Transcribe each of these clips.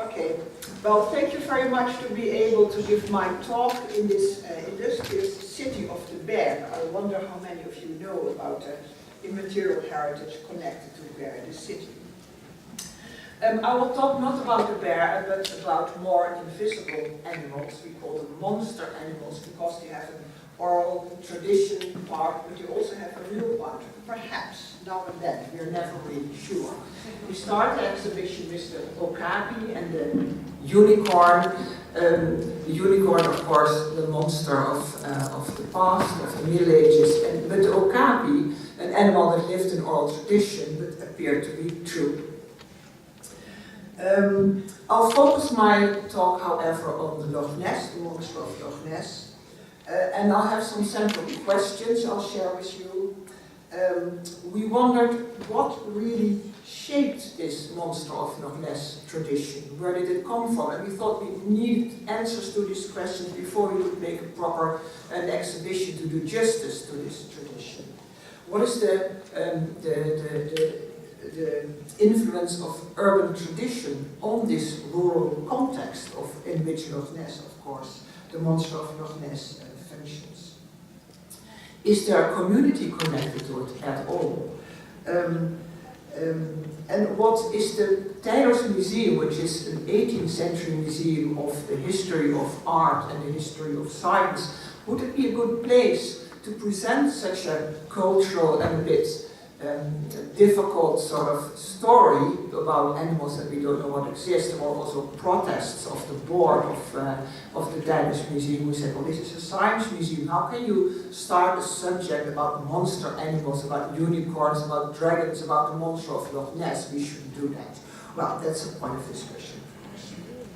Okay, well, thank you very much to be able to give my talk in this illustrious city of the bear. I wonder how many of you know about the immaterial heritage connected to bear, the city. I will talk not about the bear, but about more invisible animals. We call them monster animals because they have an oral tradition part, but they also have a real part. Perhaps, now and then, we're never really sure. We start the exhibition with the okapi and the unicorn. The unicorn, of course, the monster of the past, of the Middle Ages. But the okapi, an animal that lived in oral tradition, but appeared to be true. I'll focus my talk, however, on the Loch Ness, the monster of Loch Ness. And I'll have some central questions I'll share with you. We wondered what really shaped this monster of Loch Ness tradition. Where did it come from? And we thought we needed answers to these questions before we could make a proper exhibition to do justice to this tradition. What is the influence of urban tradition on this rural context in which Loch Ness, of course, the monster of Loch Ness functions? Is there a community connected to it at all? And what is the Teylers Museum, which is an 18th century museum of the history of art and the history of science, would it be a good place to present such a cultural and a bit difficult sort of story about animals that we don't know what exist? There were also protests of the board of the Teylers Museum who said, well, this is a science museum, how can you start a subject about monster animals, about unicorns, about dragons, about the monster of Loch Ness? We shouldn't do that. Well, that's a point of discussion, of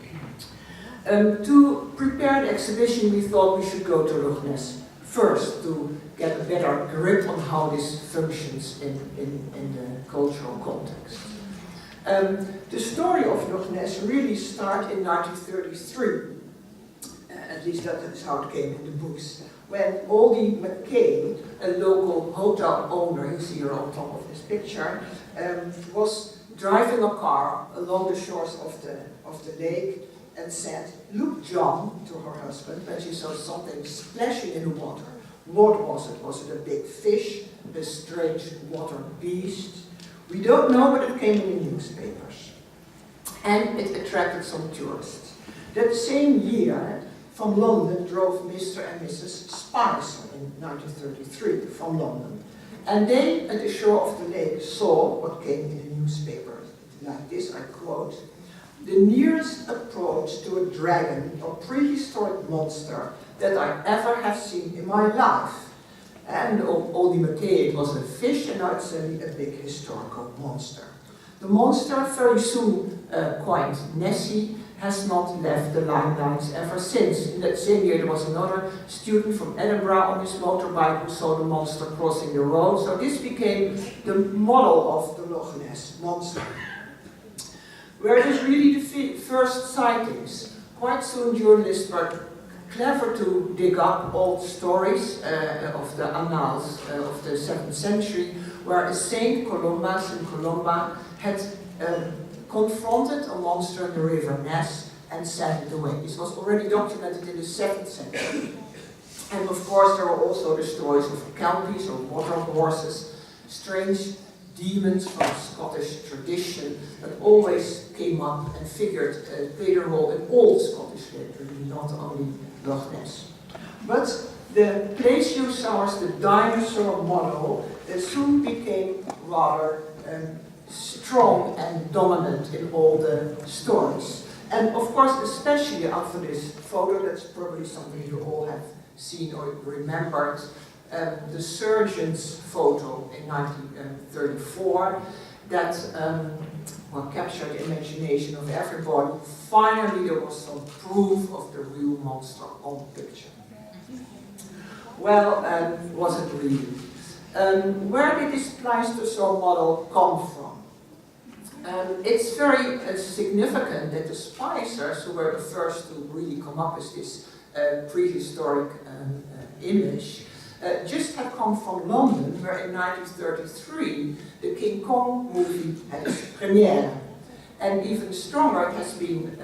course. To prepare the exhibition, we thought we should go to Loch Ness first to get a better grip on how this functions in the cultural context. The story of Loch Ness really started in 1933. At least that is how it came in the books. When Aldi McKay, a local hotel owner, you see here on top of this picture, was driving a car along the shores of the lake and said, "Look, John," to her husband, when she saw something splashing in the water. What was it? Was it a big fish, a strange water beast? We don't know, but it came in the newspapers. And it attracted some tourists. That same year, from London drove Mr. and Mrs. Spicer in 1933 from London. And they, at the shore of the lake, saw what came in the newspaper. Like this, I quote, "The nearest approach to a dragon or prehistoric monster that I ever have seen in my life." And Aldi McKay, it was a fish, and now it's a big historical monster. The monster, very soon coined Nessie, has not left the limelight ever since. In that same year, there was another student from Edinburgh on his motorbike who saw the monster crossing the road. So this became the model of the Loch Ness monster. Where it is really the first sightings. Quite soon, journalists were clever to dig up old stories of the annals of the 7th century, where a Saint Columba had confronted a monster in the River Ness and sent it away. This was already documented in the 7th century. And of course, there were also the stories of kelpies or water horses, strange demons from Scottish tradition that always came up and played a role in all Scottish literature, not only Loch Ness. But the plesiosaurs, the dinosaur model, soon became rather strong and dominant in all the stories. And of course, especially after this photo, that's probably something you all have seen or remembered, the surgeon's photo in 1934 that captured the imagination of everybody. Finally, there was some proof of the real monster on the picture. Well, was it really? Where did this plesiosaur model come from? It's very significant that the Spicers, who were the first to really come up with this prehistoric image, just had come from London, where in 1933 the King Kong movie had its premiere. And even stronger, it has been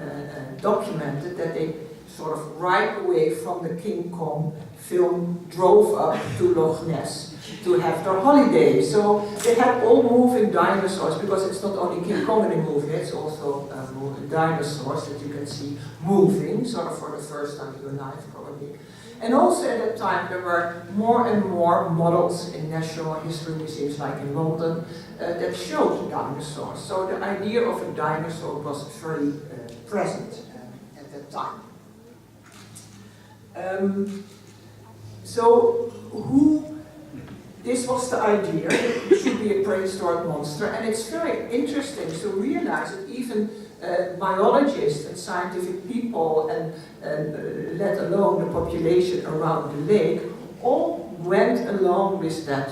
documented that they sort of right away from the King Kong film drove up to Loch Ness to have their holiday. So they had all moving dinosaurs, because it's not only King Kong in the movie, it's also moving dinosaurs that you can see moving, sort of for the first time in your life probably. And also at that time there were more and more models in national history museums like in London that showed dinosaurs. So the idea of a dinosaur was very present at that time. This was the idea, it should be a prehistoric monster, and it's very interesting to realize that even biologists and scientific people, and let alone the population around the lake, all went along with that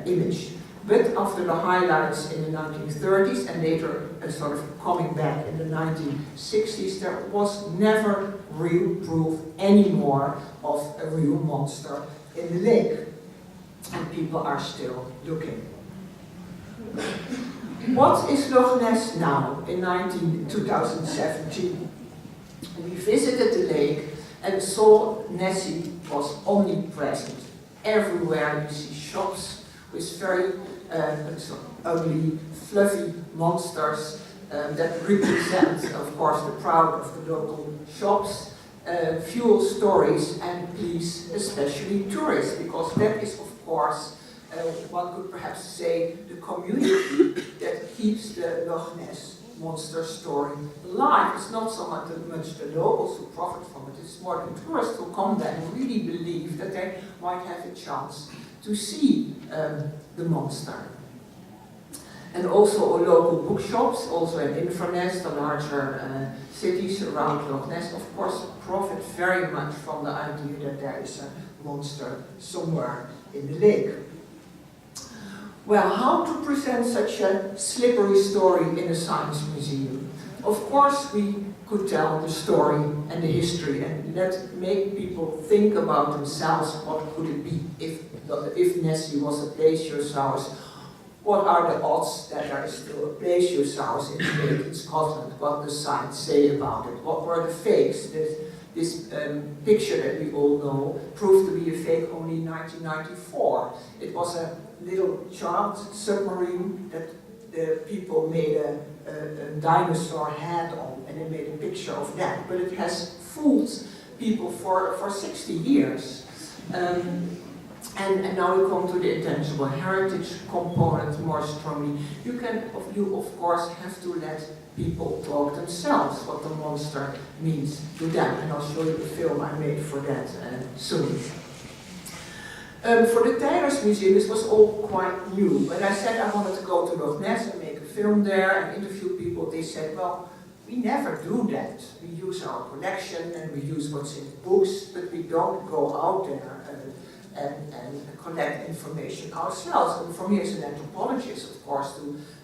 image. But after the highlights in the 1930s and later sort of coming back in the 1960s, there was never real proof anymore of a real monster in the lake. And people are still looking. What is Loch Ness now in 2017? We visited the lake and saw Nessie was omnipresent. Everywhere you see shops with very ugly, fluffy monsters that represent, of course, the pride of the local shops, fuel stories, and please especially tourists, because that is, of course, one could perhaps say the community that keeps the Loch Ness monster story alive. It's not so much the locals who profit from it, it's more the tourists who come there and really believe that they might have a chance to see the monster. And also local bookshops, also in Inverness, the larger cities around Loch Ness, of course, profit very much from the idea that there is a monster somewhere in the lake. Well, how to present such a slippery story in a science museum? Of course, we could tell the story and the history and make people think about themselves. What could it be if Nessie was a plesiosaurus? What are the odds that there is still a plesiosaurus in the lake in Scotland? What does science say about it? What were the fakes? This picture that we all know proved to be a fake only in 1994. It was a little child submarine that the people made a dinosaur head on, and they made a picture of that. But it has fooled people for 60 years. And now we come to the intangible heritage component more strongly. You of course have to let people talk themselves what the monster means to them, and I'll show you the film I made for that soon. For the Teylers Museum, this was all quite new. When I said I wanted to go to Loch Ness and make a film there and interview people, they said, well, we never do that. We use our collection and we use what's in books, but we don't go out there and collect information ourselves. And for me as an anthropologist, of course,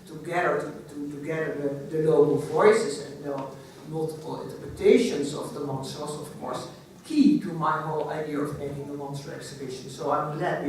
to gather the local voices and the multiple interpretations of the monster was, of course, key to my whole idea of making a monster exhibition. So I'm glad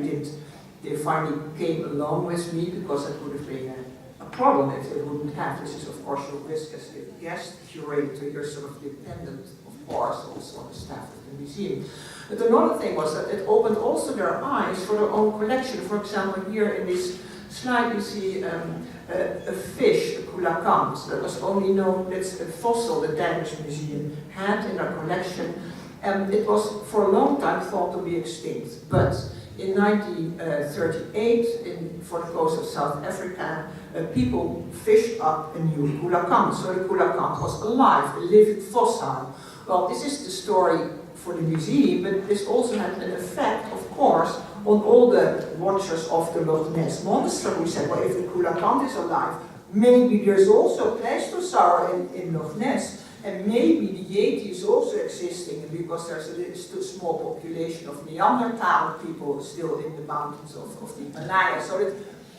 they finally came along with me, because it would have been a problem if they wouldn't have. This is, of course, your risk as a guest curator. You're sort of dependent, of course, also on the staff of the museum. But another thing was that it opened also their eyes for their own collection. For example, here in this slide you see a fish, a coelacanth, that was only known, that's a fossil the Teylers Museum had in their collection. And it was for a long time thought to be extinct. But in 1938, for the coast of South Africa, people fished up a new coelacanth. So the coelacanth was alive, a living fossil. Well, this is the story for the museum, but this also had an effect, of course, on all the watchers of the Loch Ness monster. We said, well, if the coelacanth is alive, maybe there's also a plesiosaur in Loch Ness. And maybe the Yeti is also existing, because there's a still small population of Neanderthal people still in the mountains of the Himalayas. So it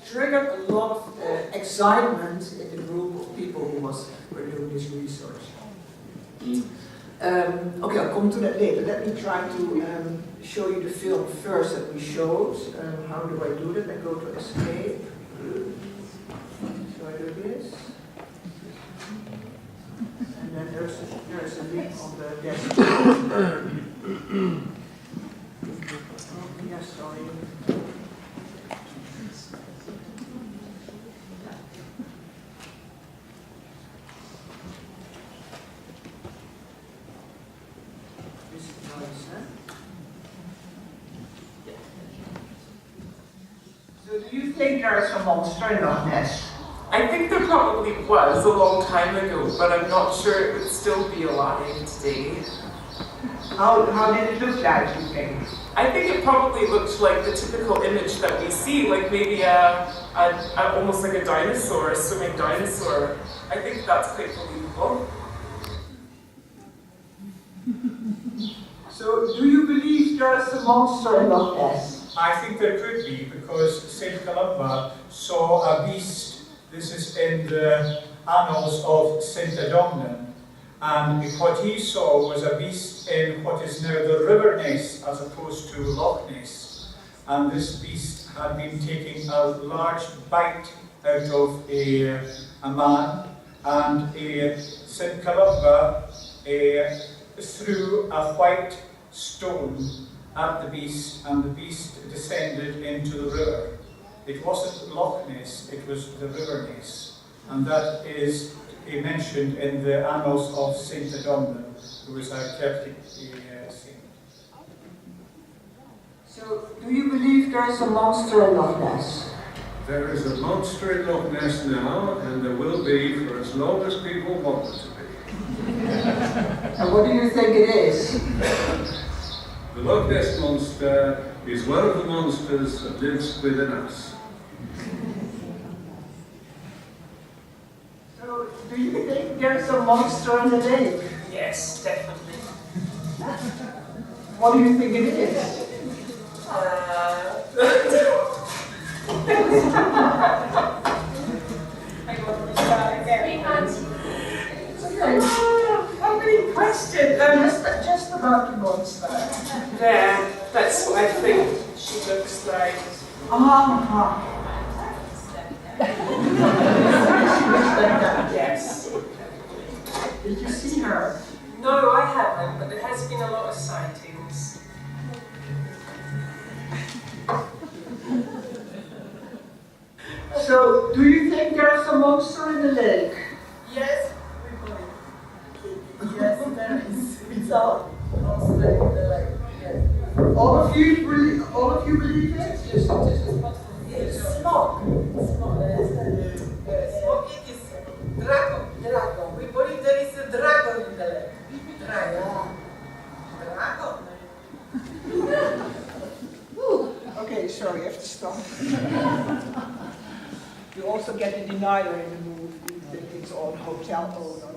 triggered a lot of excitement in the group of people who were doing this research. Okay, I'll come to that later. Let me try to show you the film first that we showed. How do I do that? I go to escape. So I do this. yes. Yes, sorry. This is nice, huh? So do you think there's a monster in Loch Ness? I think there probably was a long time ago, but I'm not sure it would still be alive today. How did it look like, you think? I think it probably looked like the typical image that we see, like maybe almost like a dinosaur, a swimming dinosaur. I think that's quite believable. So do you believe there's a monster in Loch Ness? I think there could be, because St. Columba saw a beast. This is in the annals of St. Adomnan. And what he saw was a beast in what is now the River Ness as opposed to Loch Ness. And this beast had been taking a large bite out of a man. And St. Columba threw a white stone at the beast, and the beast descended into the river. It wasn't Loch Ness, it was the River Ness. And that is mentioned in the annals of St. Adomnan, who was a Celtic saint. So do you believe there's a monster in Loch Ness? There is a monster in Loch Ness now, and there will be for as long as people want there to be. And what do you think it is? The Loch Ness Monster is one of the monsters that lives within us. So, do you think there's a monster in the lake? Yes, definitely. What do you think it is? How many questions? Just about the monster. There, that's what I think she looks like. Yes. Did you see her? No, I haven't, but there has been a lot of sightings. So, do you think there's a monster in the lake? Yes, we believe. Yes, there is. We saw monster in the lake. Yes. All of you believe it? It's smoke. Smoke. Smoke, it is dragon. Dragon. We believe there is a dragon in the lake. Dragon. Okay, sorry, I have to stop. You also get the denier in the movie. You think it's all hotel owners.